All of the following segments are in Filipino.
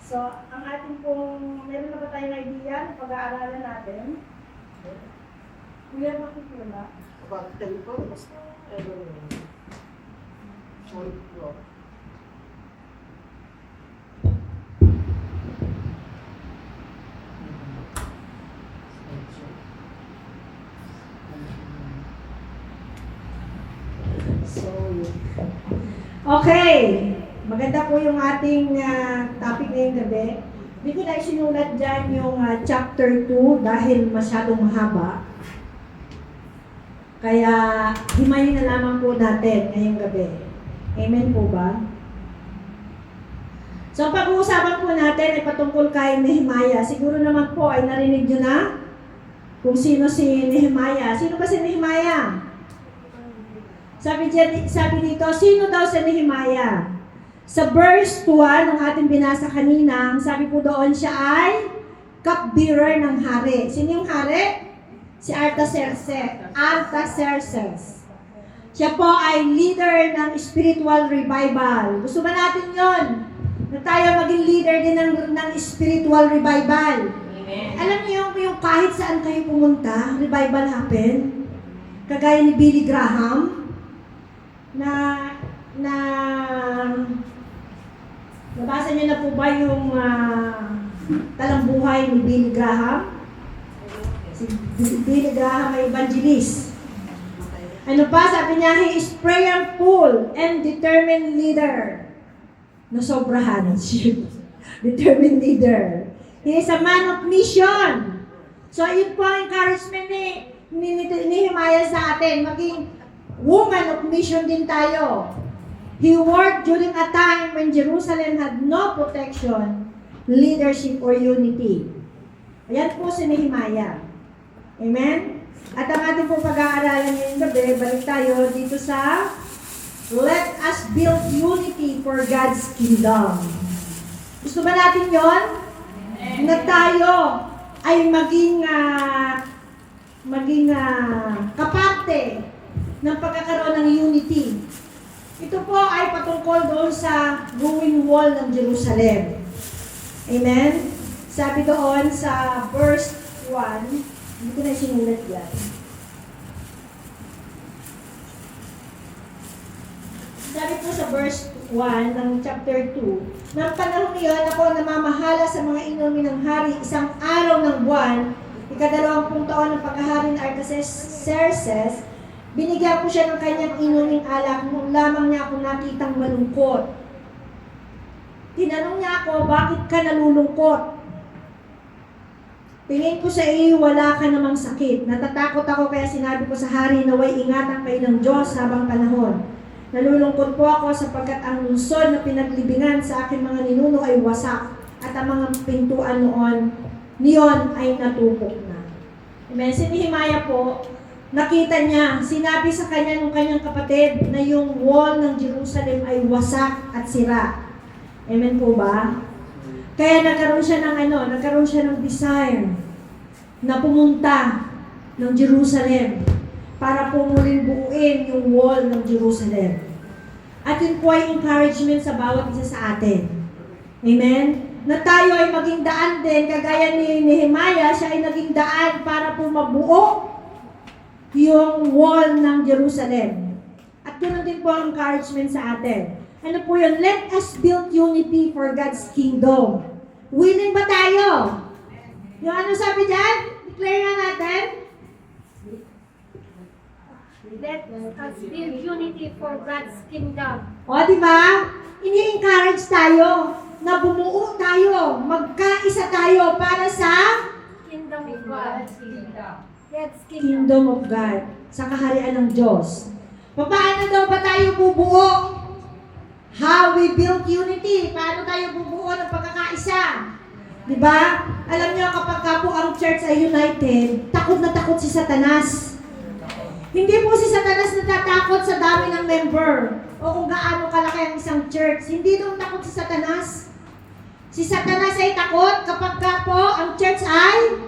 So, ang ating pong, meron na ba tayong idea ng pag-aaralan natin? Kuya, bakit wala? About telephone, basta short block. So, okay. Maganda po yung ating topic ngayong gabi. Hindi ko na isinulat dyan yung chapter 2 dahil masyadong mahaba. Kaya, himayin na lamang po natin ngayong gabi. Amen po ba? So, ang pag-uusapan po natin ay patungkol kay Nehemiah. Siguro naman po ay narinig nyo na kung sino si Nehemiah. Sino ba si Nehemiah? Sabi dito, sino daw si Nehemiah? Sa verse 1 ng ating binasa kanina, sabi po doon siya ay cupbearer ng hari. Sino yung hari? Si Artaxerxes. Siya po ay leader ng spiritual revival. Gusto ba natin yon? Na tayo maging leader din ng spiritual revival. Amen. Alam niyo yung kahit saan kayo pumunta, revival happen. Kagaya ni Billy Graham, nabasa niyo na po ba yung talambuhay ni Billy Graham? Si Billy Graham ay evangelist. Ano pa? Sabi niya, he is prayerful and determined leader. Nasobrahan siya. Determined leader. He is a man of mission. So, yun po ang encouragement ni Nehemiah sa atin. Maging woman of mission din tayo. He worked during a time when Jerusalem had no protection, leadership, or unity. Ayan po si Nehemiah. Amen? At ang ating po pag-aaralan ngayong gabi, balik tayo dito sa let us build unity for God's kingdom. Gusto ba natin yon? Na tayo ay maging kaparte ng pagkakaroon ng unity. Ito po ay patungkol doon sa ruined wall ng Jerusalem. Amen? Sabi doon sa verse 1, hindi ko na sinulat yan. Sabi po sa verse 1 ng chapter 2, ng panahon niyon ako namamahala sa mga inumin ng hari isang araw ng buwan, ika-20 taon ng pagkahari ng Artaxerxes, binigyan ko siya ng kanyang inuming alak nung lamang niya ako nakitang malungkot. Tinanong niya ako, bakit ka nalulungkot? Tingin ko sa iyo, wala ka namang sakit. Natatakot ako kaya sinabi ko sa hari na way ingatan kayo ng Diyos habang panahon. Nalulungkot po ako sapagkat ang lungsod na pinaglibingan sa aking mga ninuno ay wasak at ang mga pintuan niyon ay natupok na. Amen. Si Nehemiah po, nakita niya, sinabi sa kanya ng kanyang kapatid na yung wall ng Jerusalem ay wasak at sira. Amen po ba? Kaya nagkaroon siya ng desire na pumunta ng Jerusalem para po muling buuin yung wall ng Jerusalem. At yun po ay encouragement sa bawat isa sa atin. Amen? Na tayo ay maging daan din, kagaya ni Nehemiah, siya ay naging daan para po mabuo yung wall ng Jerusalem. At ganoon din po ang encouragement sa atin. Ano po yun? Let us build unity for God's kingdom. Willing ba tayo? Yung ano sabi dyan? Declare nga natin. Let us build unity for God's kingdom. O, di ba? Ini-encourage tayo na bumuo tayo, magkaisa tayo para sa Kingdom of God. God's kingdom. Kingdom of God, sa kaharian ng Diyos. Paano daw ba tayo bubuo? How we build unity. Paano tayo bubuo ng pagkakaisa? Diba? Alam niyo, kapag po ang church ay united, takot na takot si Satanas. Hindi po si Satanas natatakot sa dami ng member o kung gaano kalaki ang isang church. Hindi doon takot si Satanas. Si Satanas ay takot kapag po ang church ay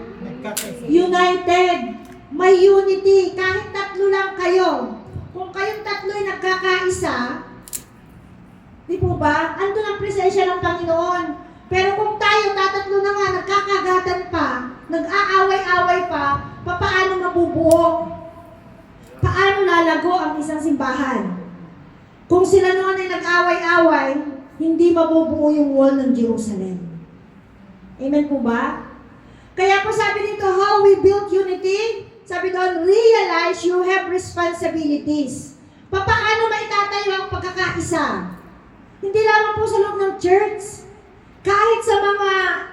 united. May unity. Kahit tatlo lang kayo. Kung kayong tatlo ay nagkakaisa, di po ba? Andun ang presensya ng Panginoon. Pero kung ito na nga, nagkakagatan pa, nag-aaway-away pa, paano mabubuo? Paano lalago ang isang simbahan? Kung sila noon ay nag-away-away, hindi mabubuo yung wall ng Jerusalem. Amen po ba? Kaya po sabi dito, how we build unity? Sabi doon, realize you have responsibilities. Paano maitatayo ang pagkakaisa? Hindi lamang po sa loob ng church, kahit sa mga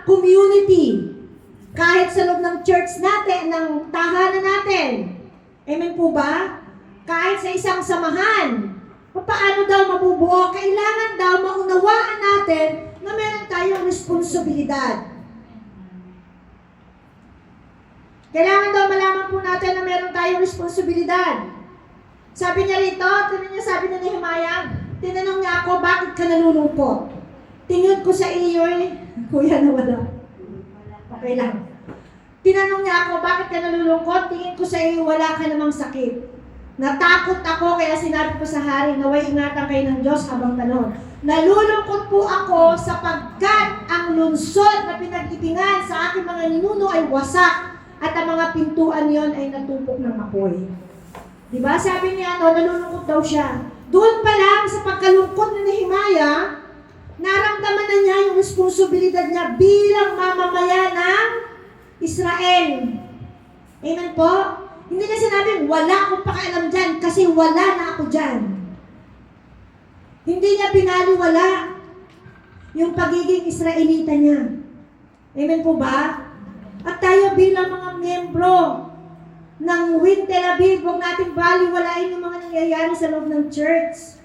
community, kahit sa loob ng church natin, ng tahanan natin. Amen po ba? Kahit sa isang samahan, paano daw mabubuo? Kailangan daw maunawaan natin na meron tayong responsibilidad. Kailangan daw malaman po natin na meron tayong responsibilidad. Sabi niya rito, sabi ni Nehemiah, tinanong niya ako, bakit ka nalulungkot? Tingin ko sa iyo kuya na wala. Okay lang. Tinanong niya ako, bakit ka nalulungkot? Tingin ko sa iyo, wala ka namang sakit. Natakot ako, kaya sinabi ko sa hari, naway ingatan kayo ng Diyos habang panahon. Nalulungkot po ako sapagkat ang lungsod na pinaglibingan sa aking mga ninuno ay wasak at ang mga pintuan yon ay natupok ng apoy. Diba? Sabi niya, nalulungkot daw siya. Doon pa lang sa pagkalungkot ni Nehemiah, naramdaman na niya yung responsibilidad niya bilang mamamayan ng Israel. Amen po? Hindi na sinabing, wala akong pakialam dyan kasi wala na ako dyan. Hindi niya binaliwala yung pagiging Israelita niya. Amen po ba? At tayo bilang mga miyembro ng Win Tel Aviv, huwag natin baliwalain yung mga nangyayari sa loob ng church.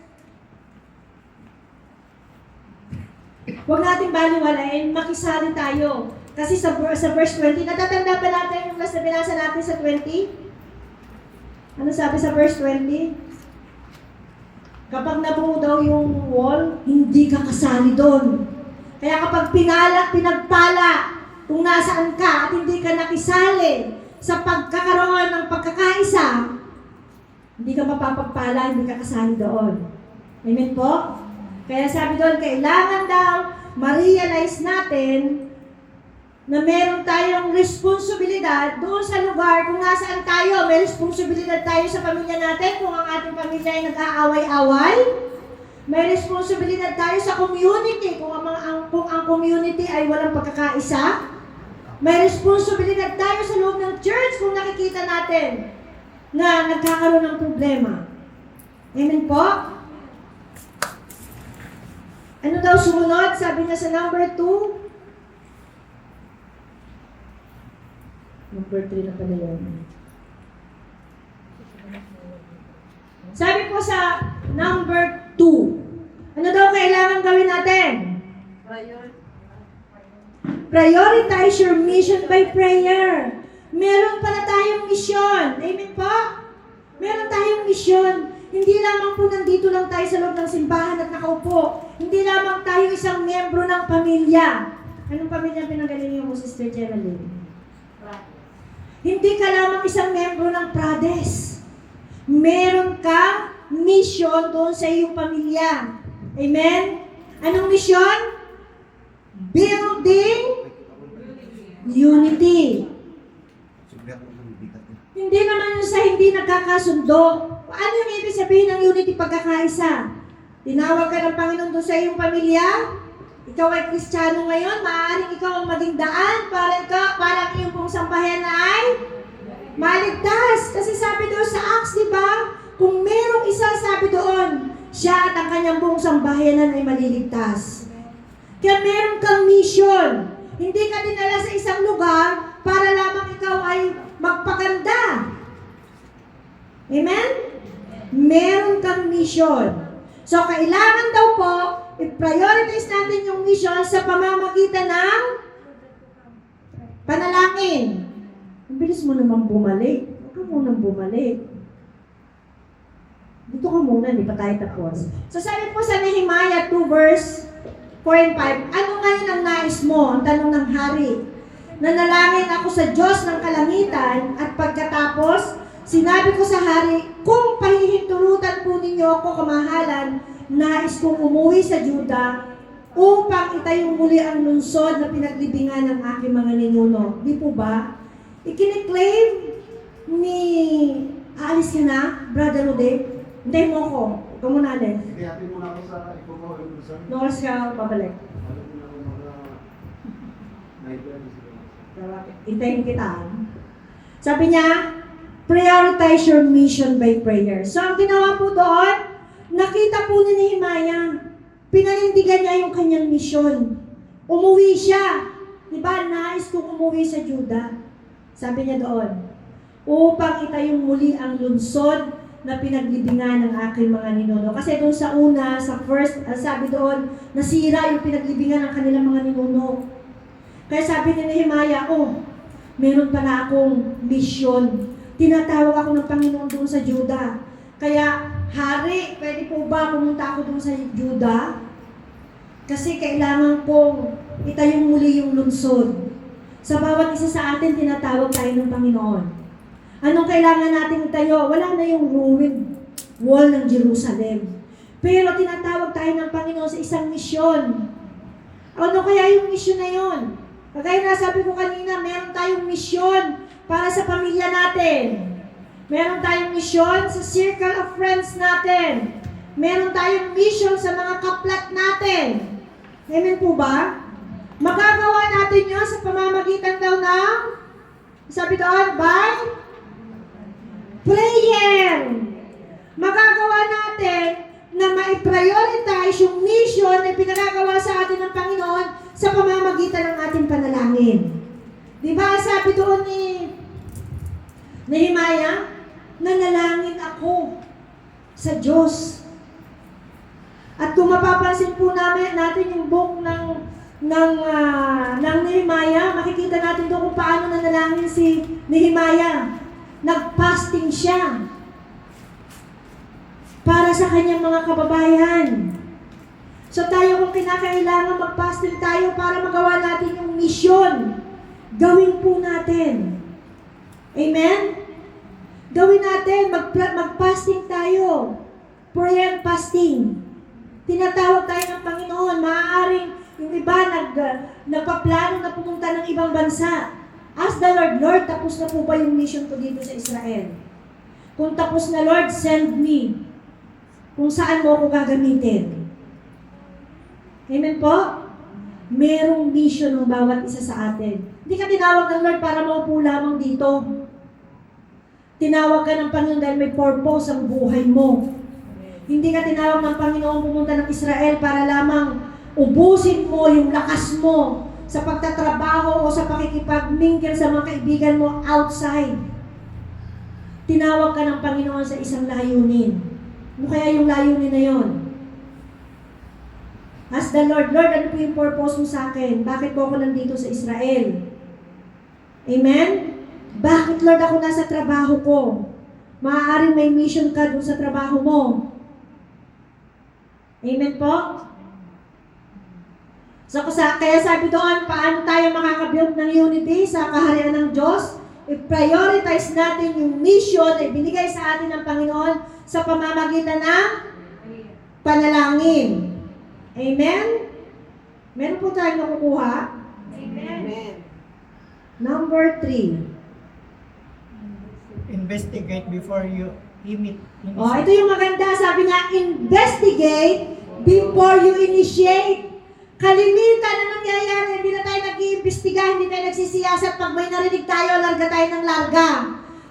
Huwag natin baliwalain, makisali tayo. Kasi sa verse 20, natatanda pa natin yung last na binasa natin sa 20? Ano sabi sa verse 20? Kapag nabuo daw yung wall, hindi ka kasali doon. Kaya kapag pinagpala, kung nasaan ka at hindi ka nakisali sa pagkakaroon ng pagkakaisa, hindi ka mapapagpala, hindi ka kasali doon. Amen po? Kaya sabi doon, kailangan daw ma-realize natin na meron tayong responsibilidad doon sa lugar kung nasaan tayo. May responsibilidad tayo sa pamilya natin kung ang ating pamilya ay nag-aaway-away. May responsibilidad tayo sa community kung ang community ay walang pagkakaisa. May responsibilidad tayo sa loob ng church kung nakikita natin na nagkakaroon ng problema. Amen po? Ano daw sumunod? Sabi niya sa number 2. Number 3 na pala yun. Sabi po sa number 2. Ano daw kailangan gawin natin? Prioritize your mission by prayer. Meron pala tayong misyon. Amen po? Meron tayong misyon. Hindi lamang po nandito lang tayo sa loob ng simbahan at nakaupo. Hindi lamang tayo isang miyembro ng pamilya. Anong pamilya pinagaling mo, Sister Geraldine? Hindi ka lamang isang miyembro ng Prades. Meron ka mission doon sa iyong pamilya. Amen? Anong mission? Building unity. Hindi naman yun sa hindi nagkakasundo. Ano yung ibig sabihin ng unity pagkakaisa? Tinawag ka ng Panginoon doon sa iyong pamilya? Ikaw ay Kristiyano ngayon, maaaring ikaw ang maging daan para ang iyong pong sambahayan ay maligtas. Kasi sabi doon sa Acts, di ba? Kung merong isa sabi doon, siya at ang kanyang buong sambahayanan ay maliligtas. Kaya meron kang mission. Hindi ka dinala sa isang lugar para lamang ikaw ay magpaganda. Amen? Meron kang mission. So, kailangan daw po, i-prioritize natin yung mission sa pamamagitan ng panalangin. Ang bilis mo naman bumalik. Huwag ka munang bumalik. Dito ka muna, hindi pa tayo tapos. So, sabi po sa Nehemiah 2 verse 4 and 5, ano ngayon ang nais mo? Ang tanong ng hari. Nanalangin ako sa Diyos ng kalangitan at pagkatapos, sinabi ko sa hari, kung pahihintulutan po ninyo ako kamahalan, nais kong umuwi sa Juda upang itayong muli ang lungsod na pinaglibingan ng aking mga ninuno. Di po ba? Ikiniklaim ni... Aalis ka na, Brother Rode? Hintayin mo ako. Ikaw muna, Alex. Hindi, atin muna ako sa Ipomo Evolution. No oras ka babalik. Alam mo na ako mga naibigay. Hintayin kita. Sabi niya, prioritize your mission by prayer. So, ang ginawa po doon, nakita po ni Nehemiah, pinanindigan niya yung kanyang misyon. Umuwi siya. Diba, nais kong umuwi sa Juda. Sabi niya doon, upang itayong muli ang lungsod na pinaglibingan ng aking mga ninuno. Kasi doon sa una, sa first, sabi doon, nasira yung pinaglibingan ng kanilang mga ninuno. Kaya sabi ni Nehemiah, meron pala akong misyon. Tinatawag ako ng Panginoon doon sa Juda. Kaya, Hari, pwede po ba pumunta ako doon sa Juda? Kasi kailangan kong itayong muli yung lungsod. Sa bawat isa sa atin, tinatawag tayo ng Panginoon. Anong kailangan natin itayo? Wala na yung ruined wall ng Jerusalem. Pero tinatawag tayo ng Panginoon sa isang misyon. Ano kaya yung misyon na yon? Kagaya na sabi ko kanina, meron tayong misyon para sa pamilya natin. Meron tayong misyon sa circle of friends natin. Meron tayong mission sa mga kaplat natin. Amen po ba? Magagawa natin yun sa pamamagitan daw ng, sabi doon, by prayer. Magagawa natin na ma-prioritize yung mission na pinagagawa sa atin ng Panginoon sa pamamagitan ng ating panalangin. Di ba sabi doon ni Nehemiah, nanalangin ako sa Diyos. At kung mapapansin po natin yung book ng Nehemiah, makikita natin doon kung paano nanalangin si Nehemiah. Nag-fasting siya para sa kanyang mga kababayan. So tayo kung kinakailangan mag-fasting tayo para magawa natin yung misyon, gawin po natin. Amen? Gawin natin, mag-fasting tayo. Prayer and fasting. Tinatawag tayo ng Panginoon. Maaaring yung iba nagpaplano na pumunta ng ibang bansa. Ask the Lord, tapos na po ba yung mission ko dito sa Israel? Kung tapos na, Lord, send me. Kung saan mo ako gagamitin. Amen po? Merong mission ng bawat isa sa atin. Hindi ka tinawag ng Lord para maupo lamang dito. Tinawag ka ng Panginoon dahil may purpose ang buhay mo. Hindi ka tinawag ng Panginoon pumunta ng Israel para lamang ubusin mo yung lakas mo sa pagtatrabaho o sa pakikipagmingle sa mga kaibigan mo outside. Tinawag ka ng Panginoon sa isang layunin. Ano kaya yung layunin na yon? Ask the Lord, Lord, ano po yung purpose mo sa akin? Bakit po ako nandito sa Israel? Amen? Bakit, Lord, ako nasa trabaho ko? Maaaring may mission ka dun sa trabaho mo. Amen po? So, kaya sabi doon, paano tayo makakabuild ng unity sa kaharian ng Diyos? I-prioritize natin yung mission na ibinigay sa atin ng Panginoon sa pamamagitan ng panalangin. Amen? Meron po tayong nakukuha? Amen. Number 3. Investigate before you emit. Ito yung maganda. Sabi niya, investigate before you initiate. Kalimitan na nangyayari, hindi na tayo nag-iimbestiga, hindi tayo nagsisiyasat. Pag may narinig tayo, larga tayo ng larga.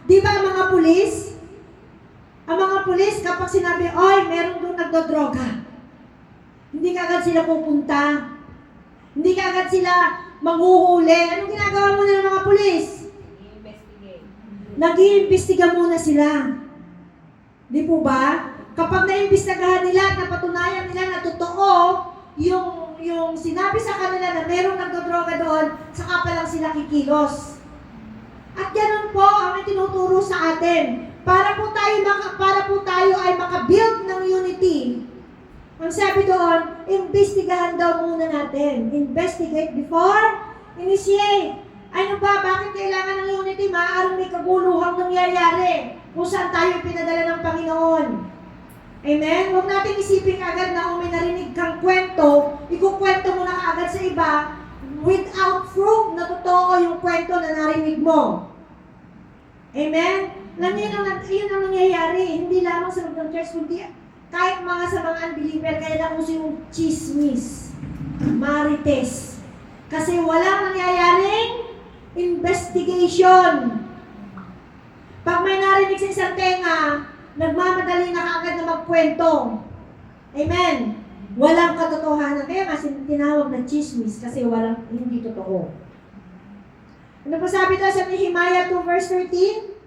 Di ba ang mga pulis? Ang mga pulis, kapag sinabi, oy, meron doon nagdodroga. Hindi ka agad sila pupunta. Hindi ka agad sila manghuhuli. Anong ginagawa muna ng mga pulis? Nag-iimbestiga muna sila. Di po ba? Kapag naimbestigahan nila at napatunayan nila na totoo yung sinabi sa kanila na merong nagdodroga doon, saka pa lang sila kikilos. At ganun po ang tinuturo sa atin. Para po tayo ay makabuild ng unity. Ang sabi doon, imbestigahan daw muna natin. Investigate before initiate. Ano ba? Bakit kailangan ng unity? Maaaring may kaguluhang nangyayari kung saan tayo pinadala ng Panginoon. Amen? Huwag natin isipin agad na kung may narinig kang kwento, ikukwento mo na kaagad sa iba without proof na totoo yung kwento na narinig mo. Amen? Yun ang nangyayari. Hindi lamang sa loob ng church, kundi kahit sa mga unbeliever, kaya lang uso yung chismis, marites. Kasi walang nangyayaring investigation. Pag may narinig sa isang tenga, nagmamadali na kaagad na magkwento. Amen? Walang katotohanan. Kaya nga tinawag na chismis kasi hindi totoo. Ano pa sabi doon sa Nehemiah 2 verse 13?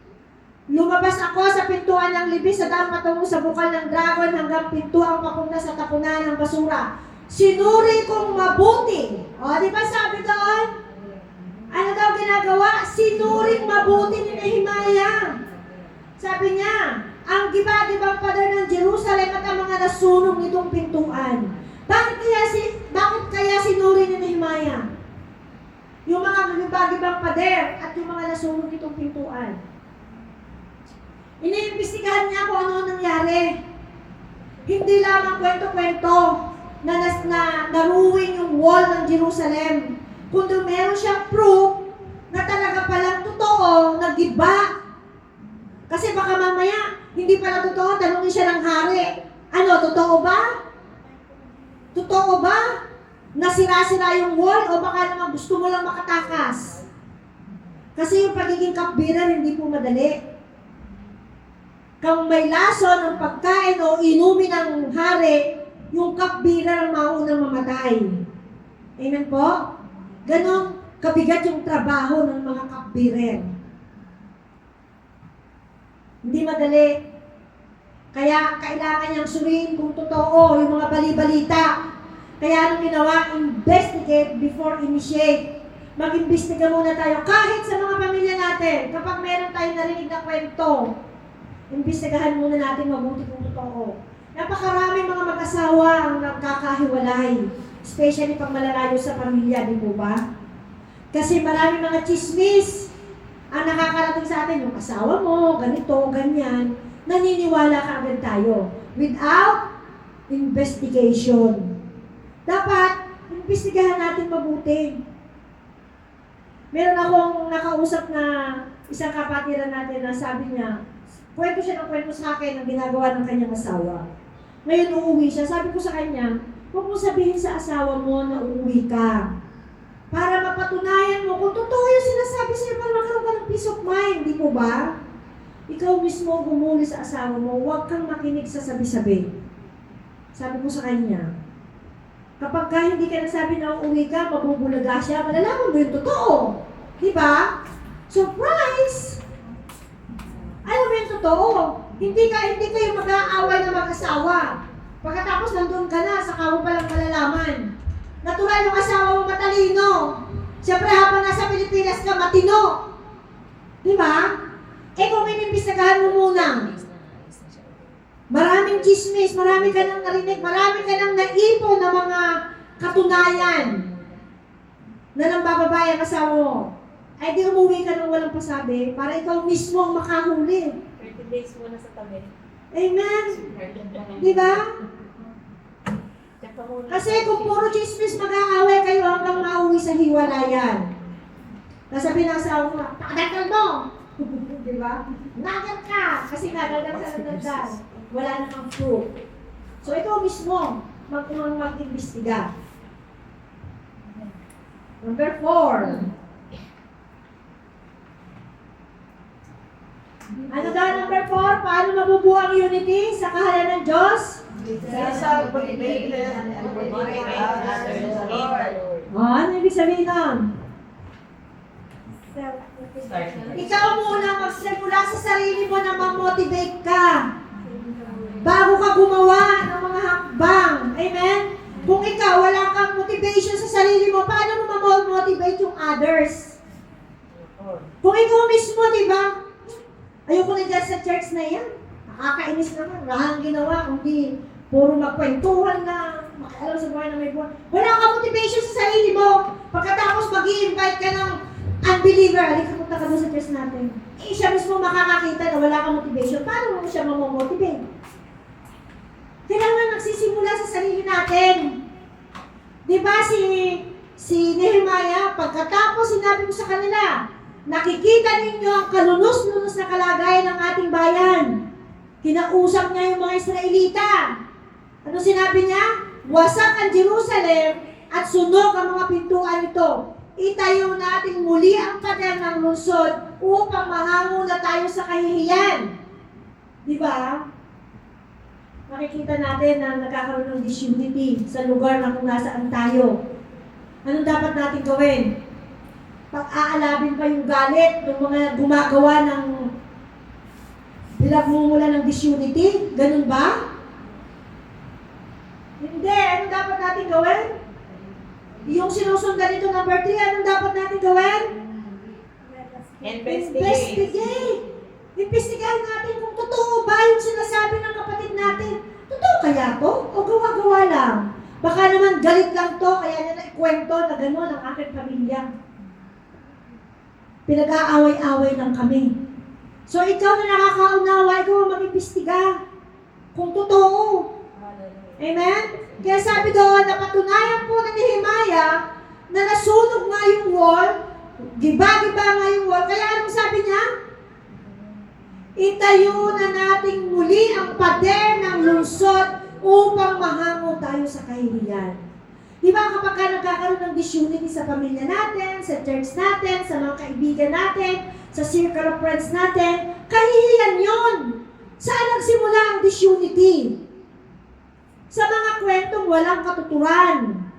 Lumabas ako sa pintuan ng libis sa daan patungo sa bukal ng dragon hanggang pintuan papunta sa tapunan ng basura. Sinuri kong mabuti. O, di ba sabi doon? Ano daw ginagawa? Sinuring mabuti ni Nehemiah. Sabi niya, ang giba-gibang pader ng Jerusalem at ang mga nasunog nitong pintuan. Bakit kaya sinuri ni Nehemiah? Yung mga giba-gibang pader at yung mga nasunog nitong pintuan. Iniimbestigahan niya kung ano nangyari. Hindi lamang kwento-kwento na naruwing yung wall ng Jerusalem. Kundi meron siyang proof na talaga palang totoo, nagiba. Kasi baka mamaya, hindi pala totoo, tanungin siya ng hari. Ano, totoo ba? Totoo ba? Nasira-sira yung wall o baka naman gusto mo lang makatakas? Kasi yung pagiging kapbiran, hindi po madali. Kung may laso ng pagkain o inumin ng hari, yung kapbiran ang maunang mamatay. Amen po? Ganon kabigat yung trabaho ng mga kapbiran. Hindi madali. Kaya kailangan niyang suriin kung totoo yung mga bali-balita. Kaya anong ginawa? Investigate before initiate. Mag-imbestiga muna tayo. Kahit sa mga pamilya natin, kapag meron tayong narinig na kwento, imbestigahan muna natin mabuti kung totoo. Napakaraming mga mag-asawa ang nagkakahiwalay. Especially pag malalayo sa pamilya, di po ba? Kasi maraming mga chismis ang nakakarating sa atin. Yung asawa mo, ganito, ganyan. Naniniwala ka agad tayo. Without investigation. Dapat, imbestigahan natin mabuti. Meron akong nakausap na isang kapatiran natin na sabi niya, kwento siya ng kwento sa akin ang ginagawa ng kanyang asawa. Ngayon uuwi siya. Sabi ko sa kanya, huwag mo sabihin sa asawa mo na uuwi ka. Para mapatunayan mo kung totoo yung sinasabi sa'yo para magkaroon ka ng peace of mind. Di po ba? Ikaw mismo humuli sa asawa mo, huwag kang makinig sa sabi-sabi. Sabi ko sa kanya, kapag ka hindi ka nasabi na uuwi ka, mabubulaga siya, malalaman mo yung totoo. Di ba? Surprise! Alam mo yung totoo, hindi kayo mag-aaway na mag-asawa. Pagkatapos nandun ka na, saka mo palang malalaman. Natural yung asawa mo matalino. Siyempre habang nasa Pilipinas ka, matino. Di ba? Kung inimbestigahan mo muna. Maraming chismis, marami ka nang narinig, marami ka nang naipon na mga katunayan na nang bababay ang asawa mo. Ay di umuwi ka nang walang pasabi para ikaw mismo ang makahuli. 30 days muna sa tabi. Amen? Di ba? Tsaka muna. Kasi kung puro chismis, mag-aaway kayo hanggang mauwi sa hiwalayan. Nasabi ng asawa mo, pakadagdag mo! Di ba? Nagal ka! Kasi nagagal sa nagdagdag. Wala namang proof. So ikaw mismo, mag-imbestiga. Number 4. Ano daw number 4? Paano mabubuo ang unity sa kahalan ng Diyos? Sa pag-ibig and forgiving others sa Lord. Ano ibig sabihin nun? Ikaw muna magsimula sa sarili mo na ma-motivate ka bago ka gumawa ng mga hakbang. Amen? Kung ikaw wala kang motivation sa sarili mo, paano mo ma-motivate yung others? Kung ikaw mismo, di ba? Ayoko na dyan sa church na yan. Nakakainis naman. Wala ginawa, kundi puro magkwentuhan lang. Makialam sa buhay na may buhay. Wala kang motivation sa sarili mo. Pagkatapos mag-i-invite ka ng unbeliever, halika punta ka doon sa church natin. Siya mismo makakakita na wala kang motivation. Paano mo siya mamomotivate? Kailangan nagsisimula sa sarili natin. Di ba si Nehemiah, pagkatapos sinabi ko sa kanila, nakikita ninyo ang kalunos-lunos na kalagayan ng ating bayan. Kinausap niya yung mga Israelita. Ano sinabi niya? Wasak ang Jerusalem at sunog ang mga pintuan nito. Itayo natin muli ang pader ng lungsod upang mahango na tayo sa kahihiyan. Di ba? Makikita natin na nagkakaroon ng disunity sa lugar na kung nasaan tayo. Anong dapat natin gawin? Pag-aalabin pa yung galit ng mga gumagawa ng pinagmumula ng disunity? Ganun ba? Hindi. Anong dapat natin gawin? Yung sinusundan nito number 3, anong dapat natin gawin? Investigate. Imbestigahan natin kung totoo ba yung sinasabi ng kapatid natin. Totoo kaya to? O gawa-gawa lang? Baka naman galit lang to, kaya niya naikwento na gano'n ang aking pamilya. Pinag-aaway-away lang kami. So ikaw na nakakaunawa, ikaw ang mag-imbestiga. Kung totoo. Amen? Kaya sabi doon, napatunayan po ni Nehemiah na nasunog nga yung wall, giba-giba nga yung wall. Kaya anong sabi niya? Itayo na nating muli ang pader ng lungsod upang mahango tayo sa kahihiyan. Di ba kapag ka nagkakaroon ng disunity sa pamilya natin, sa church natin, sa mga kaibigan natin, sa circle of friends natin, kahihiyan yun. Saan nagsimula ang disunity? Sa mga kwentong walang katuturan.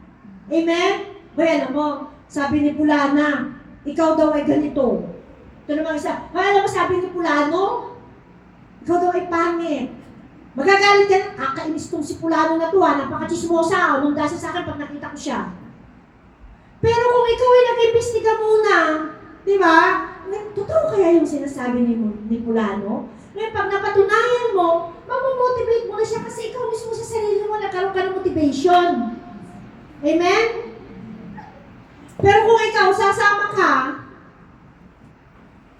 Amen? Bay, alam mo, sabi ni Pulana, ikaw daw ay ganito. Ito naman isa, alam mo sabi ni Pulano, ikaw daw ay pangit. Magagalit ka na, kainis tong si Pulano na to, napaka-chismosa, umangdasa sa akin pag nakita ko siya. Pero kung ikaw ay nag-imbestiga muna, di ba? Totoo kaya yung sinasabi ni Pulano? Ngayon, pag napatunayan mo, mamomotivate mo na siya kasi ikaw mismo sa sarili mo nagkaroon ka ng motivation. Amen? Pero kung ikaw, sasama ka,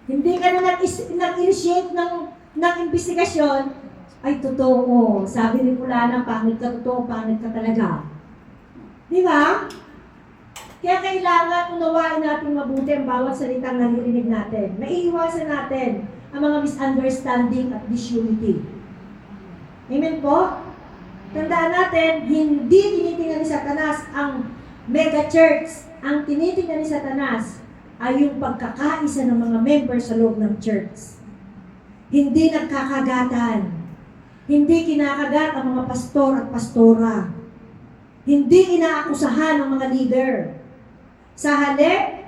hindi ka na nag-initiate ng investigasyon, ay totoo. Sabi ni Pulana, pangit ka totoo, pangit ka talaga. Di ba? Kaya kailangan unawain natin mabuti ang bawat salitang naririnig natin. Maiiwasan natin ang mga misunderstanding at disunity. Amen po? Tandaan natin, hindi tinitingnan ni Satanas ang mega church. Ang tinitingnan ni Satanas ay yung pagkakaisa ng mga members sa loob ng church. Hindi nagkakagatan. Hindi kinakagat ang mga pastor at pastora. Hindi inaakusahan ang mga leader. Sa halip,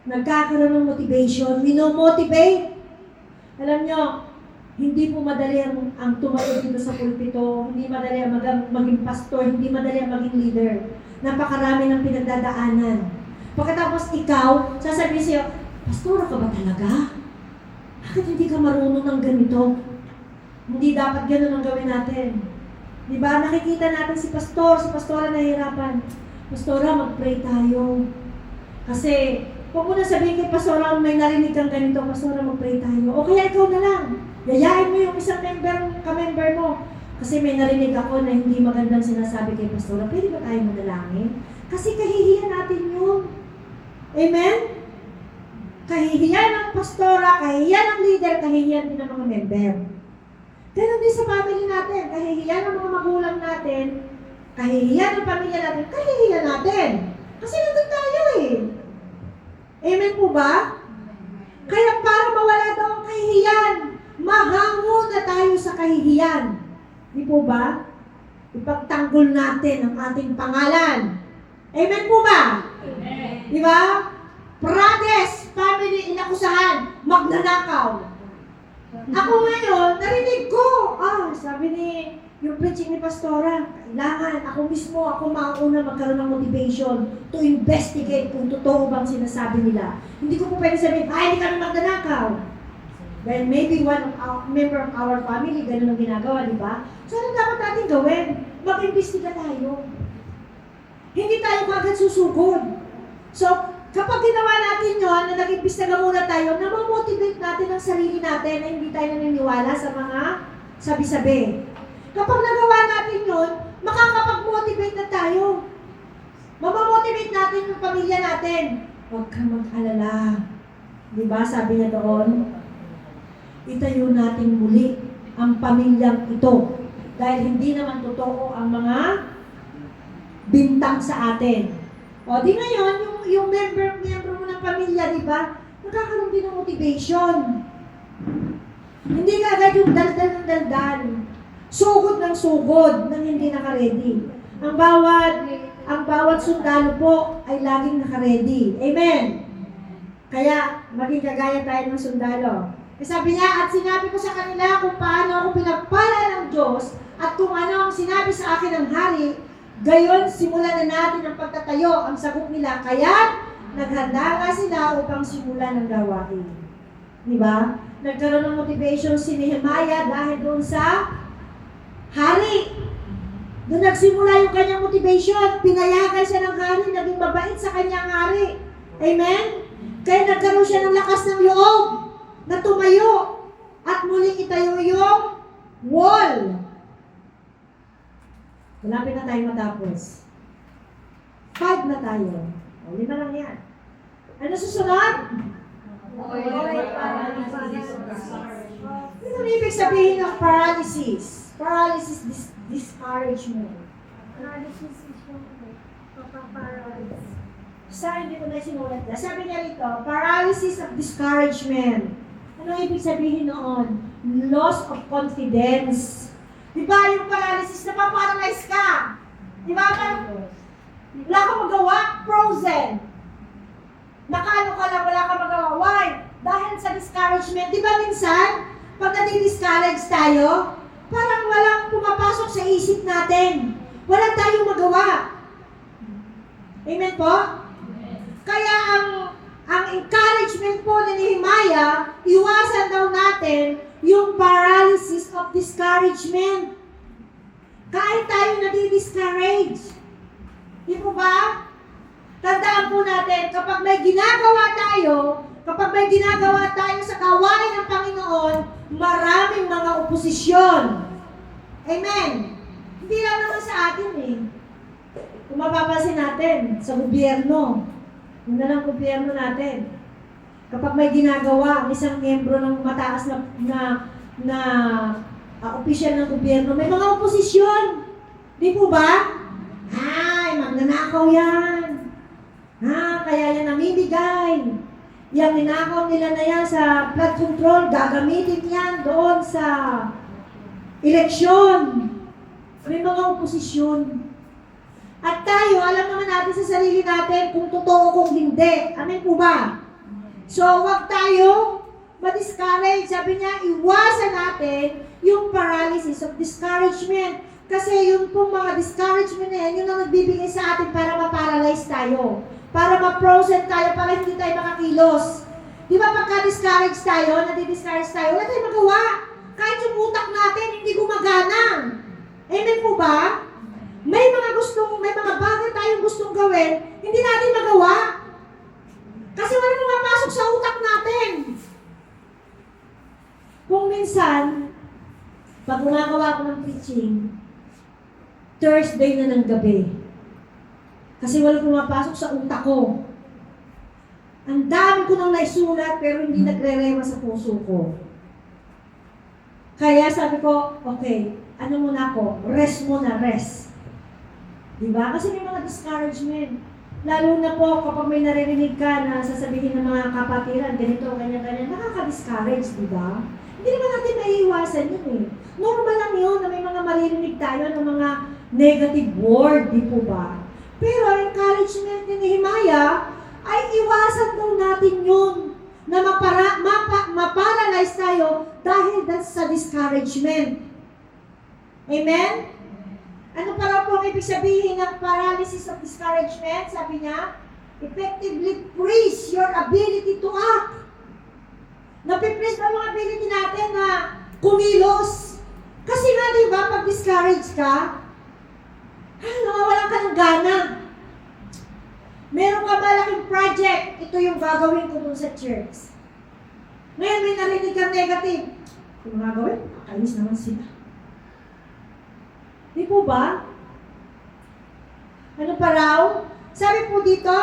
nagkakaroon ng motivation, minomotivate. Alam nyo, hindi po madali ang tumayo dito sa pulpito, hindi madali ang maging pastor, hindi madali ang maging leader. Napakarami ng pinagdadaanan. Pagkatapos ikaw, sasabihin sa'yo, pastora ka ba talaga? Bakit hindi ka marunong ng ganito? Hindi dapat ganun ang gawin natin. Di ba? Nakikita natin si pastora nahihirapan. Pastora, mag-pray tayo. Kasi, huwag mo na sabihin kay pastora, may narinig kang ganito, pastora, mag-pray tayo. O kaya ikaw na lang. Yayain mo yung isang ka-member mo. Kasi may narinig ako na hindi magandang sinasabi kay pastora. Pwede ba tayo manalangin? Kasi kahihiyan natin yun. Amen? Kahihiyan ng pastora, kahihiyan ng leader, kahihiyan din ng mga member. Ganun din sa family natin. Kahihiyan ng mga magulang natin, kahihiyan ng pamilya natin, kahihiyan natin. Kasi nandun tayo eh. Amen po ba? Kaya para mawala daw ang kahihiyan, mahango na tayo sa kahihiyan. Di po ba? Ipagtanggol natin ang ating pangalan. Amen po ba? Amen. Di ba? Prades, family, inakusahan, magnanakaw. Ako ngayon, narinig ko. Sabi ni yung preaching ni Pastora, kailangan ako mismo, ako mauna magkaroon ng motivation to investigate kung totoo bang sinasabi nila. Hindi ko po pwede sabihin, hindi kami magnanakaw. Then maybe one member of our family, ganun ang ginagawa, di ba? So ano dapat natin gawin? Mag-imbestiga tayo. Hindi tayo kagad susugod. So, kapag ginawa natin yun, na nag-imbestiga muna tayo, namomotivate natin ang sarili natin na hindi tayo naniniwala sa mga sabi-sabi. Kapag nagawa natin yun, makakapag-motivate na tayo. Mamamotivate natin yung pamilya natin. Huwag kang mag-alala. Diba, sabi niya doon, itayo natin muli ang pamilyang ito. Dahil hindi naman totoo ang mga bintang sa atin. O di ngayon, yung member mo ng pamilya, di ba? Nakakaroon din ng motivation. Hindi ka agad yung daldal ng daldal. Sugod ng sugod nang hindi naka-ready. Ang bawat sundalo po ay laging naka-ready. Amen. Kaya maging kagaya tayo ng sundalo. Sabi niya, at sinabi ko sa kanila kung paano ako pinagpala ng Diyos at kung ano ang sinabi sa akin ng hari, gayon simulan na natin ang pagtatayo, ang sagot nila. Kaya naghanda nga sila upang simulan ng gawain. Diba? Nagkaroon ng motivation si Nehemiah dahil doon sa hari. Doon nagsimula yung kanyang motivation. Pinayagan siya ng hari, naging mabait sa kanyang hari. Amen? Kaya nagkaroon siya ng lakas ng loob na tumayo at muling itayo yung wall. Malapit na tayo matapos. 5 na tayo. O, 5 lang yan. Ano susunod? Ano ibig sabihin ng paralysis? Paralysis, discouragement. Analysis is yung pagpaparalyze. Hindi ko na sinulat na. Sabi niya rito, paralysis of discouragement. Ano ibig sabihin noon? Loss of confidence. Di ba yung paralysis, napaparalyze ka? Di ba? Wala kang magawa, frozen. Nakaano ka lang, wala kang magawa. Why? Dahil sa discouragement. Di ba minsan, pag nadi-discourage tayo, parang walang pumapasok sa isip natin. Wala tayong magawa. Amen po? Kaya ang encouragement po ni Nehemiah, iwasan daw natin yung paralysis of discouragement. Kahit tayo nadi-discourage. Di po ba? Tandaan po natin, kapag may ginagawa tayo sa gawain ng Panginoon, maraming mga oposisyon. Amen? Hindi lang naman sa atin eh. Kung mapapansin natin, sa gobyerno, yun na lang gobyerno natin. Kapag may ginagawa, ang isang miyembro ng mataas na opisyal ng gobyerno, may mga oposisyon. Di po ba? Ay, magnanakaw yan. Kaya yan namimigay. Yung ninakaw nila na yan sa flood control, gagamitin yan doon sa eleksyon. May mga oposisyon. At tayo, alam naman natin sa sarili natin kung totoo kung hindi. Amen po ba? So, huwag tayo ma-discourage. Sabi niya, iwasan natin yung paralysis of discouragement. Kasi yung pong mga discouragement na yan, yun ang nagbibigay sa atin para ma-paralyze tayo. Para ma-frozen tayo, para hindi tayo makakilos. Di ba pagka-discourage tayo, nadi-discourage tayo, wala tayong magawa. Kahit yung utak natin, hindi gumagana. Amen po ba? May mga bagay tayong gustong gawin, hindi natin magawa. Kasi wala pumapasok sa utak natin. Kung minsan, pag gumagawa ko ng preaching, Thursday na ng gabi. Kasi wala pumapasok sa utak ko. Ang dami ko nang naisulat, pero hindi nagre-rema sa puso ko. Kaya sabi ko, okay, ano muna ako? Rest muna, rest. Diba? Kasi may mga discouragement. Lalo na po kapag may naririnig ka na sasabihin ng mga kapatiran, ganito, ganyan, nakaka-discourage, diba? Hindi naman natin maiiwasan yun eh. Normal lang yun na may mga maririnig tayo ng mga negative word, di po ba? Pero ang encouragement ni Nehemiah ay iwasan daw natin yun na maparalyze tayo dahil sa discouragement. Amen? Ano para po ang ibig sabihin ng paralysis of discouragement? Sabi niya, effectively freeze your ability to act. Napipress ba yung ability natin na kumilos? Kasi nga, di ba, pag discourage ka, nawawalan ka ng gana. Meron ka malaking project, ito yung gagawin ko dun sa church. Ngayon, may narinig kang negative. Kung gagawin, kakainis naman sila. Di po ba? Ano pa raw? Sabi po dito,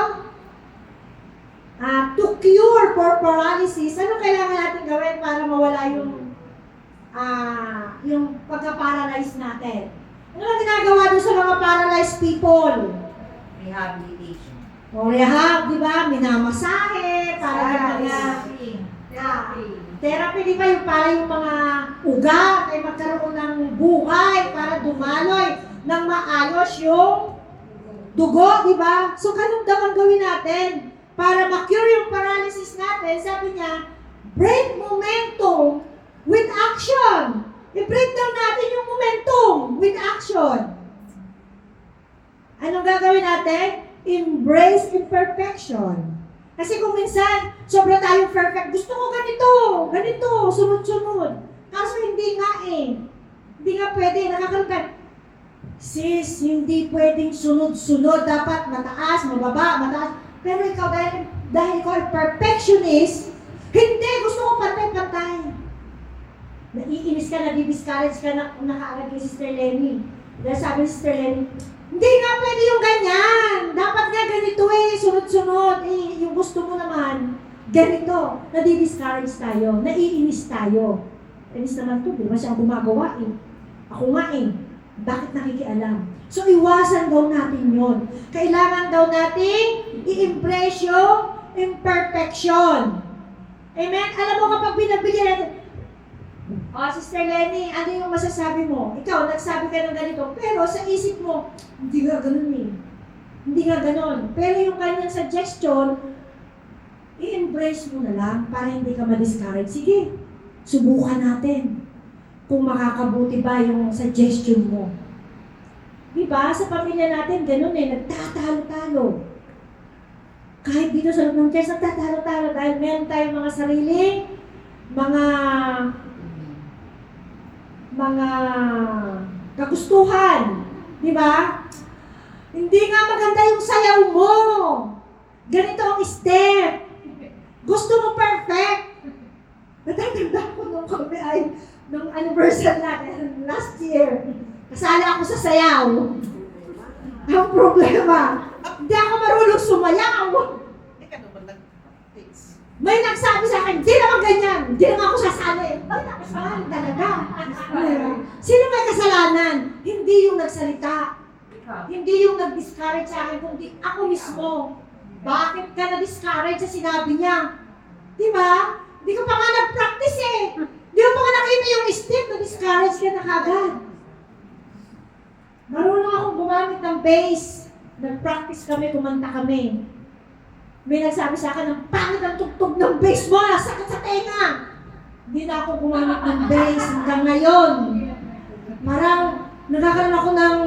to cure for paralysis, ano kailangan natin gawin para mawala yung pagka-paralyze natin? Ano ang ginagawa doon sa mga paralyzed people? Rehabilitation. O rehab, di ba? Minamasahe, para yung mga therapy, di ba? Yung para yung mga ugat ay magkaroon ng buhay para dumaloy ng maayos yung dugo, di ba? So, ganun daw ang gawin natin para ma-cure yung paralysis natin. Sabi niya, break momentum with action. I-break down natin yung momentum with action. Anong gagawin natin? Embrace imperfection. Kasi kung minsan, sobra tayong perfect. Gusto ko ganito, sunod-sunod. Kaso hindi nga eh. Hindi nga pwede, nakakalutan. Sis, hindi pwedeng sunod-sunod. Dapat mataas, mababa, mataas. Pero ikaw, dahil ikaw ay perfectionist, hindi, gusto ko pantay-pantay. Naiinis ka, nadi-discourage ka na nakaagad kay Sister Lenny. Dahil sabi ni Sister Lenny, hindi nga pwede yung ganyan. Dapat nga ganito eh, sunod-sunod. Eh, yung gusto mo naman, ganito. Nadi-discourage tayo, naiinis tayo. Inis naman to, di ba siya ang gumagawa eh. Ako nga eh. Bakit nakikialam? So, iwasan daw natin yon. Kailangan daw natin i-embrace yung imperfection. Amen? Alam mo kapag binabigyan natin, Sister Lenny, ano yung masasabi mo? Ikaw, nagsabi ka ng ganito, pero sa isip mo, hindi nga ganun eh. Hindi nga ganun. Pero yung kanyang suggestion, i-embrace mo na lang para hindi ka ma-discourage. Sige, subukan natin kung makakabuti ba yung suggestion mo. Diba? Sa pamilya natin, ganun eh, nagtatalo-talo. Kahit dito sa loob ng church, nagtatalo-talo dahil meron tayong mga sariling, mga kagustuhan. Di ba? Hindi nga maganda yung sayaw mo. Ganito ang step. Gusto mo perfect. Natatanda ko nung kami ay, nung anniversary natin, last year, kasala ako sa sayaw. Ang problema, hindi ako marunong sumayaw. May nagsabi sa akin, di naman ganyan, di naman ako sasali. Di naman sasali talaga. Sino may kasalanan? Hindi yung nagsalita. Hindi yung nag-discourage sa akin, kundi ako mismo. Bakit ka na-discourage sa sinabi niya? Di ba? Di ka pa nga nag-practice eh. Di mo pa nga nakita yung step, na-discourage ka na kagad. Marunong akong gumamit ng bass. Nag-practice kami, kumanta kami. May nagsabi sa akin, ang pangit ang tugtog ng bass mo, sakit sa tenga. Hindi na ako gumamit ng bass hanggang ngayon. Parang nagkakaroon ako ng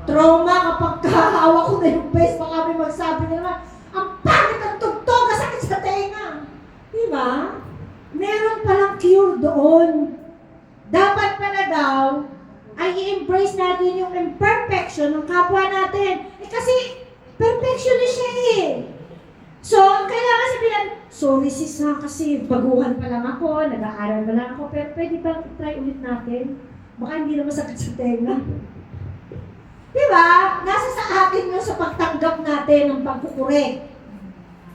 trauma kapag kahawak ko na yung bass. Baka may magsabi na naman, ang pangit ang tugtog, sakit sa tenga. Diba? Meron palang cure doon. Dapat pala daw, ay i-embrace natin yung imperfection ng kapwa natin. Kasi, perfectionist siya eh. So, kailangan sabihin, sorry sis ha, kasi baguhan pa lang ako, nag-aaral pa lang ako, pero pwede ba try ulit natin? Baka hindi na masakit sa tenga. Diba? Nasa sa atin yun sa pagtanggap natin ng pagkukurek.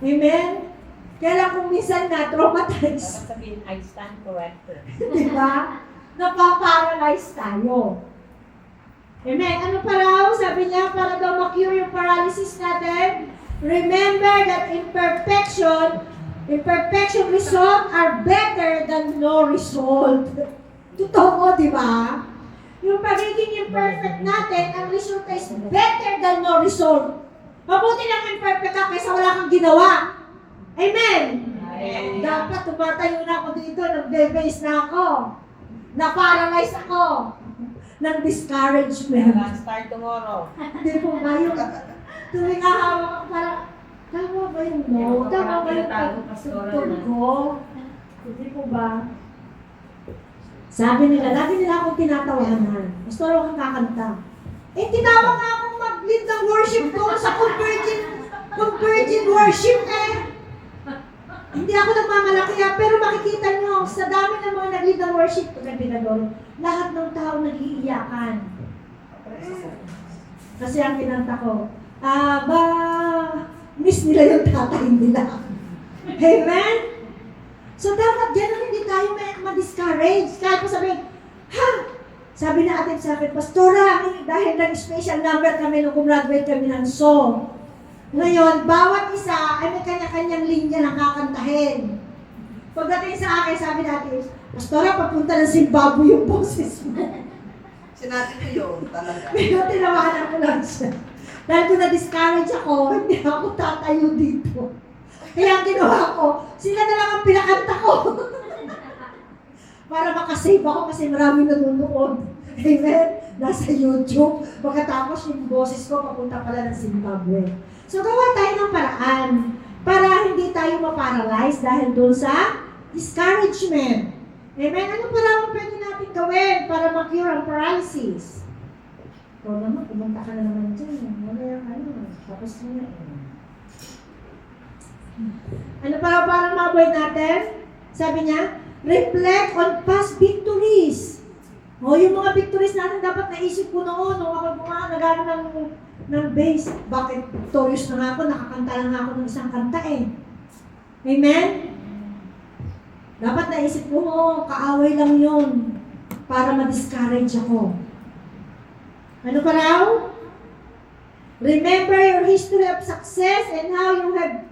Amen? Kaya lang kung minsan na-traumatize. Sabihin, I stand corrected. Diba? Napaparalyze tayo. Amen? Ano pa raw? Sabi niya, para daw ma-cure yung paralysis natin, remember that imperfection result are better than no result. Totoo, di ba? Yung pagiging imperfect natin, ang result is better than no result. Mabuti lang imperfect ka kaysa wala kang ginawa. Amen? Amen. Dapat tumatayo na ako dito, nagbe-base na ako. Na-paralyze ako ng discouragement. Start tomorrow. Hindi po ba yung tuwing hahawak ako parang, tama ba yung no? Tama ba yung pagtutog ko? Hindi po ba? Sabi nila, lagi nila akong tinatawanan. Pastor, huwag kang kakanta. Eh, tinawag nga akong mag-lead ng worship doon sa convergent worship eh. Hindi ako nagmamalaki pero makikita nyo, sa dami ng mga nag-lead ng worship, lahat ng tao nag-iiyakan. Kasi ang kinanta ko, miss nila yung tatay nila. Amen? So dapat ganun hindi tayo ma-discourage. Kaya po sabihin, sabi na atin sa akin, Pastora, dahil nag-special number kami nung gumraduate kami ng song. Ngayon, bawat isa ay may kanya-kanyang linya na kakantahin. Pagdating sa akin, sabi natin, Pastora, papunta ng Zimbabwe yung boses mo. Sinabi ko yun, talaga. Pero tinawanan ko lang siya. Dahil kung na-discourage ako, hindi ako tatayo dito. Kaya ang ginawa ko, sila na lang ang pinakanta ko. Para makasave ako kasi maraming nanonood. Amen? Nasa YouTube. Pagkatapos yung boses ko, papunta pala ng Zimbabwe. So gawa tayo ng paraan para hindi tayo maparalyze dahil doon sa discouragement. Amen? Ano parang pwede natin gawin para ma-cure ang paralysis? Ikaw naman, pumunta ka na naman dyan. Tapos mo na Ano parang ma-avoid natin? Sabi niya, reflect on past victories. Yung mga victories natin dapat naisip ko noon, nung ako nagano ng bass. Bakit victorious na nga ako, nakakanta lang ako ng isang kanta eh. Amen? Dapat naisip ko, kaaway lang yun para ma-discourage ako. Ano pa raw? Remember your history of success and how you have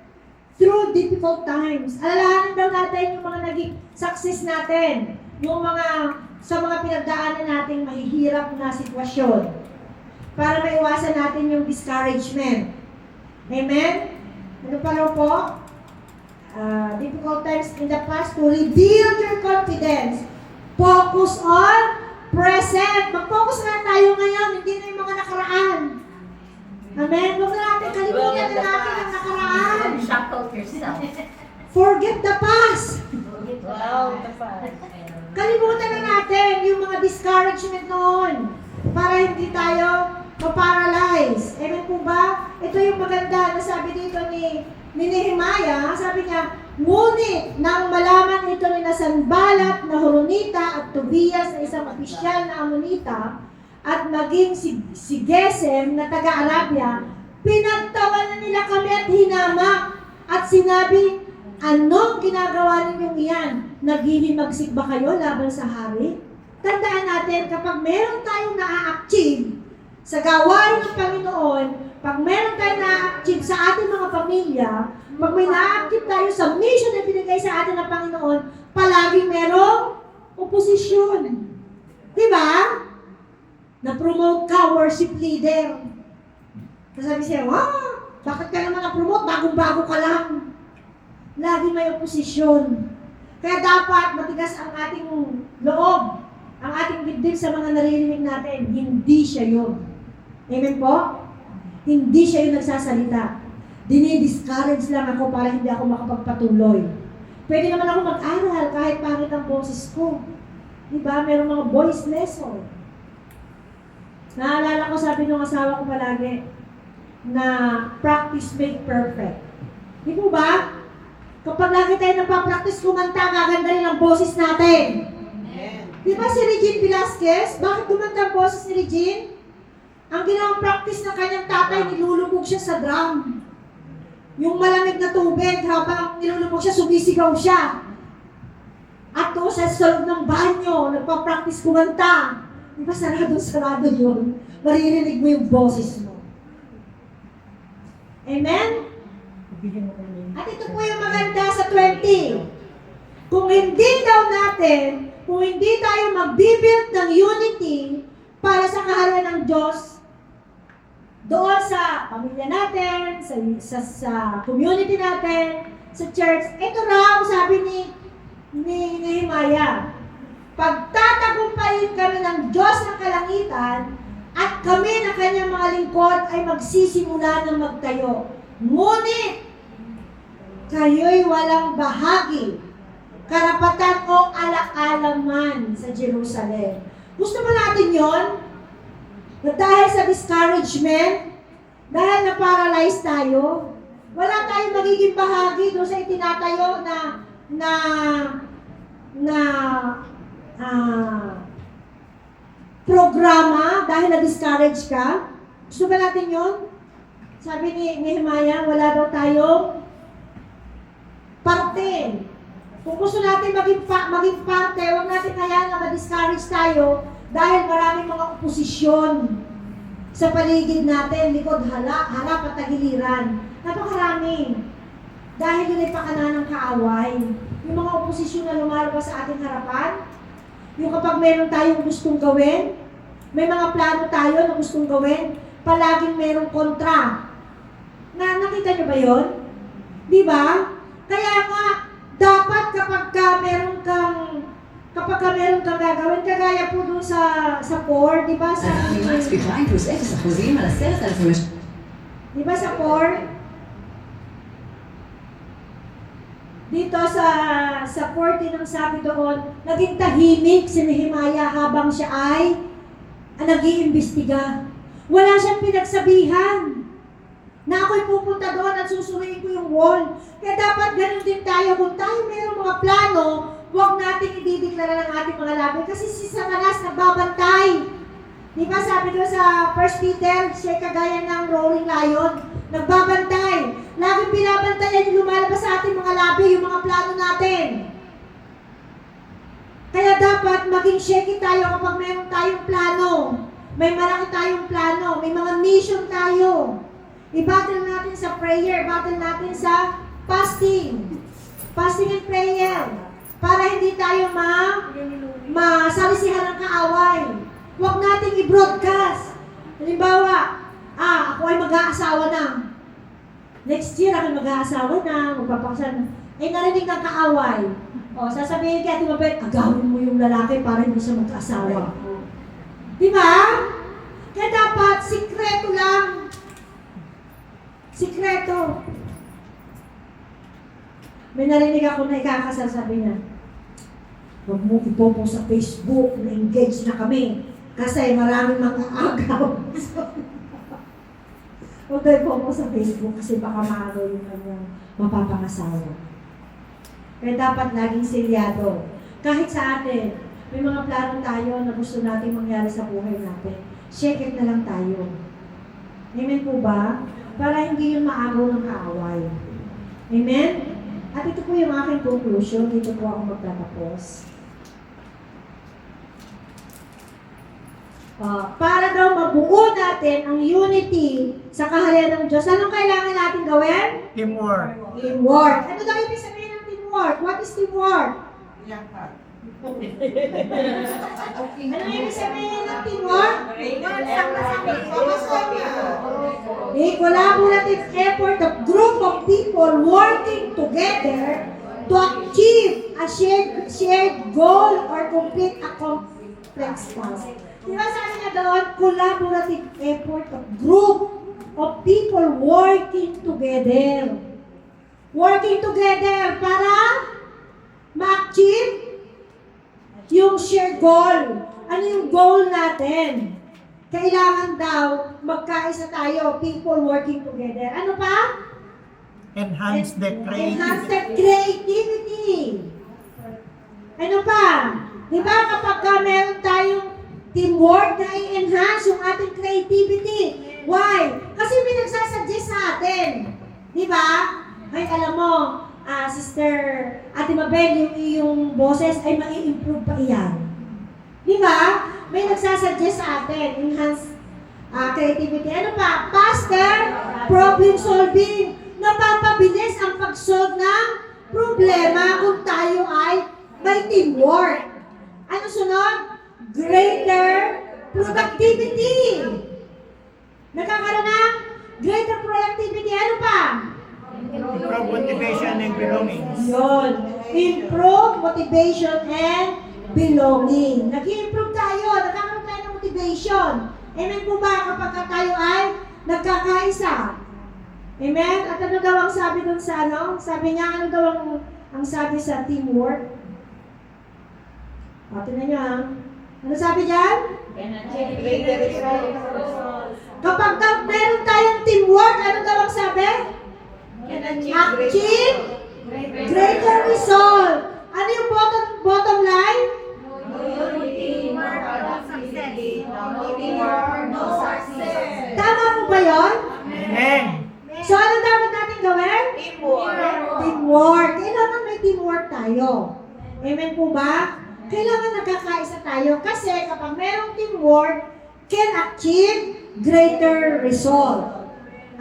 through difficult times. Alalahanin daw natin yung mga naging success natin, yung sa mga pinagdaanan nating mahihirap na sitwasyon para maiwasan natin yung discouragement. Amen? Ano pa raw po? Difficult times in the past to rebuild your confidence. Focus on present. Mag-focus na tayo ngayon, hindi na yung mga nakaraan. Amen? Huwag na natin kalimutan na natin ang nakaraan. Shackle yourself. Forget the past. Wow, the past. Kalimutan na natin yung mga discouragement noon para hindi tayo ma-paralyze. Amen po ba? Ito yung maganda na sabi dito ni Nehemiah, sabi niya, ngunit nang malaman ito ni Sanballat na Horonita at Tobias na isang opisyal na Amonita at maging si Gesem na taga-Arabia, pinagtawanan nila kami at hinamak at sinabi, anong ginagawa ninyong iyan? Naghihimagsik ba kayo laban sa hari? Tandaan natin, kapag meron tayong na-achieve sa gawain ng Panginoon, pag meron tayong na-achieve sa ating mga pamilya, pag may na-achieve tayo sa mission na binigay sa atin ng Panginoon, palaging merong oposisyon. Diba? Na-promote ka, worship leader. Sabi siya, bakit ka naman na-promote? Bagong-bago ka lang. Lagi may oposisyon. Kaya dapat matigas ang ating loob, ang ating dibdib sa mga naririnig natin. Hindi siya yun. Amen po? Hindi siya yung nagsasalita. Dinidiscourage lang ako para hindi ako makapagpatuloy. Pwede naman ako mag-aral kahit pangit ang boses ko. Diba? Meron mga voice lesson. Naalala ko, sabi ng asawa ko palagi, na practice make perfect. Di po ba? Kapag lagi tayo nagpa-practice kumanta, gaganda rin ang boses natin. Amen. Di ba si Regine Velasquez? Bakit kumanta ang boses ni Regine? Ang ginawang practice ng kanyang tatay, nilulubog siya sa drum. Yung malamig na tubig, habang nilulubog siya, sumisigaw siya. At doon sa loob ng banyo, nagpa-practice kumanta. Di ba sarado yun? Maririnig mo yung boses mo. Amen? At ito po yung maganda sa 20. Kung hindi tayo mag-build ng unity para sa kaharian ng Diyos, doon sa pamilya natin, sa community natin, sa church, ito raw, sabi ni Nehemiah, pagtatagumpayin kami ng Diyos ng kalangitan at kami na kanyang mga lingkod ay magsisimula ng magtayo. Ngunit, kayo'y walang bahagi, karapatan o alaalaman sa Jerusalem. Gusto mo natin yon? Na dahil sa discouragement, dahil na-paralyze tayo, wala tayong magiging bahagi doon sa itinatayo na programa dahil na-discourage ka. Gusto ba natin yun? Sabi ni Nehemiah, wala daw tayong parte. Kung gusto natin maging parte, huwag natin kaya na ma-discourage tayo dahil maraming mga oposisyon sa paligid natin, likod harap at tagiliran. Napakarami. Dahil yun ay pakana ng kaaway. Yung mga oposisyon na lumalabas sa ating harapan, yung kapag meron tayong gustong gawin, may mga plano tayo na gustong gawin, palaging merong kontra. Nakita nyo ba yun? Di ba? Kaya nga, dapat kapag meron kang gagawin, kagaya po dun sa 4, di ba? אנחנו נמאס בקליים פלוס 0% על 10,000 Di ba sa 4? Dito sa 40 ng sabi doon, naging tahimik si Nehemiah habang siya ay nag-iimbestiga. Wala siyang pinagsabihan na ako'y pupunta doon at susuriin ko yung wall. Kaya dapat ganun din tayo. Kung tayo mayroong mga plano, huwag natin idideklara ng ating mga labi kasi si Satanas nagbabantay. Di ba sabi doon sa 1 Peter, siya kagaya ng roaring lion, nagbabantay. Laging binabantayan yung lumalabas sa ating mga labi, yung mga plano natin. Kaya dapat maging shaky tayo kapag mayroon tayong plano. May malaki tayong plano, may mga mission tayo. I-battle natin sa prayer, battle natin sa fasting. Fasting and prayer. Para hindi tayo masalisihan ng kaaway. Huwag nating i-broadcast. Halimbawa, ako ay mag-aasawa na. Next year, ako mag-aasawa na, magpapakasal na. Narinig ng kaaway. Sasabihin kaya, Mabel, agawin mo yung lalaki para hindi siya mag-aasawa. Di ba? Kaya dapat, sikreto lang. Sikreto. May narinig ako na ikakasal, sabi niya, huwag mo ipopo sa Facebook na engaged na kami kasi maraming mga agaw. Huwag tayo ipopo sa Facebook kasi baka maagaw yung kanyang mapapangasawa. Kaya dapat laging selyado. Kahit sa atin, may mga plano tayo na gusto natin mangyari sa buhay natin. Shake it na lang tayo. Amen po ba? Para hindi yun maagaw ng kaaway. Amen? At ito po yung aking conclusion. Dito po ako magtatapos. Para daw mabuo natin ang unity sa kaharian ng Diyos, anong kailangan natin gawin? Teamwork. Teamwork. Ano daw ibig sabihin ng teamwork? What is teamwork? Ano ibig sabihin ng teamwork? A collaborative effort of group of people working together to achieve a shared goal or complete a complex task. Diba sabi nga doon, collaborative effort of group of people working together. Working together para ma-achieve yung shared goal. Ano yung goal natin? Kailangan daw magkaisa tayo, people working together. Ano pa? Enhance the Enhance creativity. the creativity. Ano pa? Di ba kapag meron tayong teamwork na i-enhance yung ating creativity? Why? Kasi may nagsasuggest sa atin. Di ba? Ay, alam mo, Sister Ate Mabel, yung boses ay mai-improve pa iyan. Di ba? May nagsasuggest sa atin, enhance creativity. Ano pa? Faster problem solving. Napapabilis ang pag-solve ng problema kung tayo ay may teamwork. Ano sunod? Greater productivity. Nagkakaroon ng greater productivity. Ano pa? Improve motivation and belonging. Yun. Improve motivation and belonging. Nag-i-improve tayo. Nagkakaroon tayo ng motivation. Amen po ba kapag tayo ay nagkakaisa? Amen? At ano daw ang sabi dun sa ano? Sabi niya, ano daw ang sabi sa teamwork? Tingnan niyo ha. Ano sabi diyan? Kapag meron tayong teamwork, ano daw ang sabi? Achieve greater result. Ano yung bottom line? Tama tayo. Amen po ba? Kailangan nagkakaisa tayo kasi kapag merong teamwork, can achieve greater result.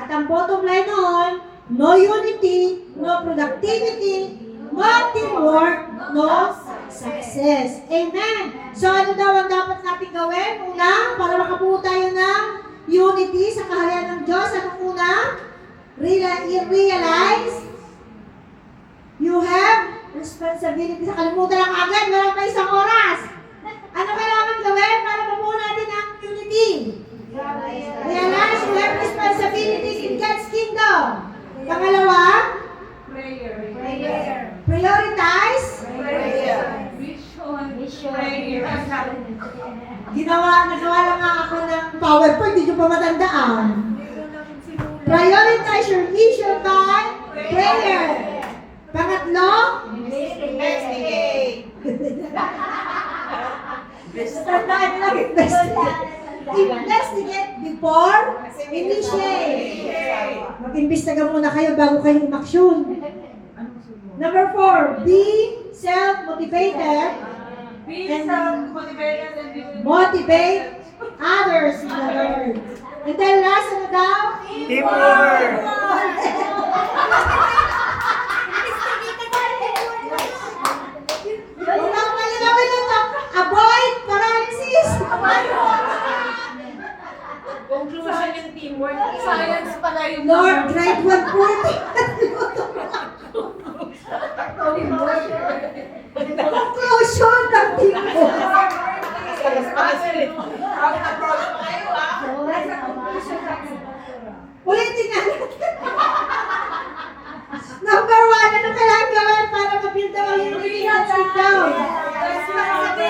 At ang bottom line noon, no unity, no productivity, no teamwork, no success. Amen. So ano daw ang dapat natin gawin? Una, para makabuo tayo ng unity sa kaharian ng Diyos. Ano una? Realize you have responsibility. Sa kalimutan lang agad, meron pa isang oras. Ano kailangan gawin para mabuo natin ang unity? Realize you have responsibilities in God's kingdom. Pangalawa, prioritize. Nagawa lang nga ako ng PowerPoint, hindi nyo pa matandaan. Prioritize your issue by prayer. Pangatlo, tandaan lang, investigate before initiate. Mag-imbestiga muna kayo bago kayo umaksyon. Number 4, be self-motivated and motivate others in the Lord. And then last, ano daw? Teamwork. Unang malinawin ito, avoid paralysis. Conclusion yung teamwork. Science pala yung Lord, grade 1 po ito. Conclusion ng teamwork. Ulitin nga natin. Number 1, ano kailangan gawin para ma-build ang unity at ikaw? Be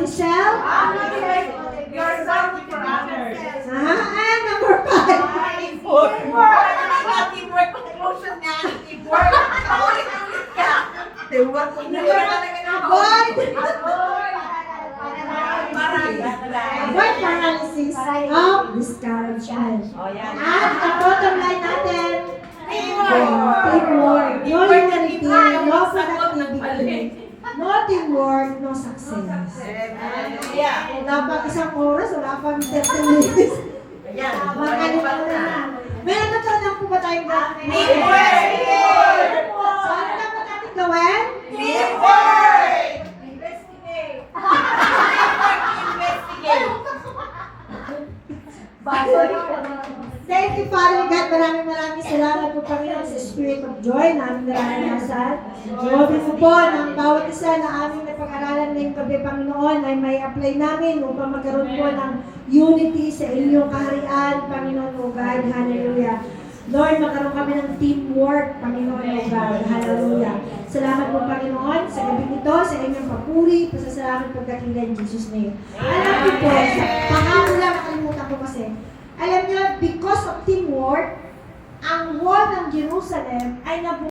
self. And number 5. Avoid paralysis of discouragement. At ang bottom line natin, teamwork. No unity, no productivity, no teamwork, no success. Wala pang isang oras, wala pang 30 minutes. Makalimutan na. Meron na to lang po ba tayong gagawin? So, ano dapat natin gawin? Thank you, Father God. Maraming salamat po, Panginoon, sa Spirit of Joy na aming naranasan. Gawin mo po ng bawat isa na aming napag-aralan ngayong gabi, Panginoon, ay may apply namin upang magkaroon po ng unity sa inyong kaharian, Panginoon, O God. Hallelujah. Lord, magkaroon kami ng teamwork, Panginoon, O God. Hallelujah. Salamat po, Panginoon, sa gabi nito, sa inyong papuri, pasasalamat pagkakila in Jesus' name. Alam niyo po, pangalan lang, nakalimutan ko kasi, alam niyo, because of teamwork, ang wall ng Jerusalem ay nabuo